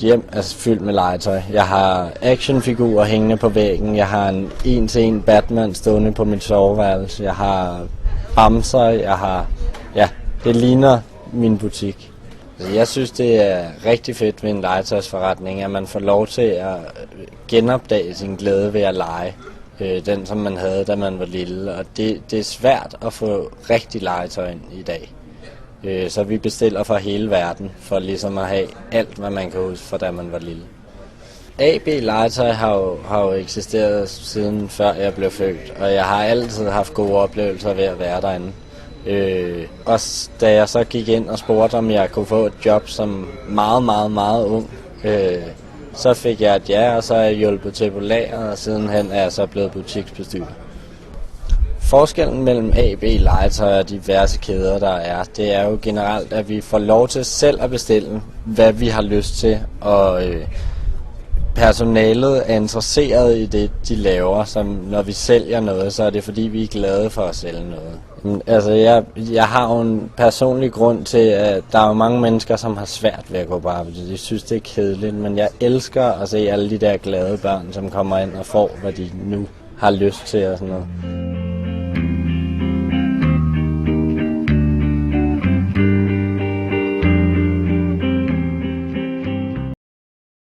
hjem er fyldt med legetøj. Jeg har actionfigurer hængende på væggen. Jeg har en 1-til-1 Batman stående på mit soveværelse. Jeg har bamser. Ja, det ligner min butik. Jeg synes, det er rigtig fedt ved en legetøjsforretning, at man får lov til at genopdage sin glæde ved at lege. Den, som man havde, da man var lille. Og det er svært at få rigtig legetøj ind i dag. Så vi bestiller fra hele verden, for ligesom at have alt, hvad man kan huske fra da man var lille. AB Legetøj har jo eksisteret siden før jeg blev født, og jeg har altid haft gode oplevelser ved at være derinde. Også da jeg så gik ind og spurgte, om jeg kunne få et job som meget ung, så fik jeg et ja, og så er jeg hjulpet til på lager, og sidenhen er jeg så blevet butiksbestyrer. Forskellen mellem AB Legetøj og diverse kæder, der er, det er jo generelt, at vi får lov til selv at bestille, hvad vi har lyst til, og personalet er interesseret i det, de laver, som når vi sælger noget, så er det fordi, vi er glade for at sælge noget. Altså, jeg har jo en personlig grund til, at der er jo mange mennesker, som har svært ved at gå på arbejde. De synes, det er kedeligt, men jeg elsker at se alle de der glade børn, som kommer ind og får, hvad de nu har lyst til og sådan noget.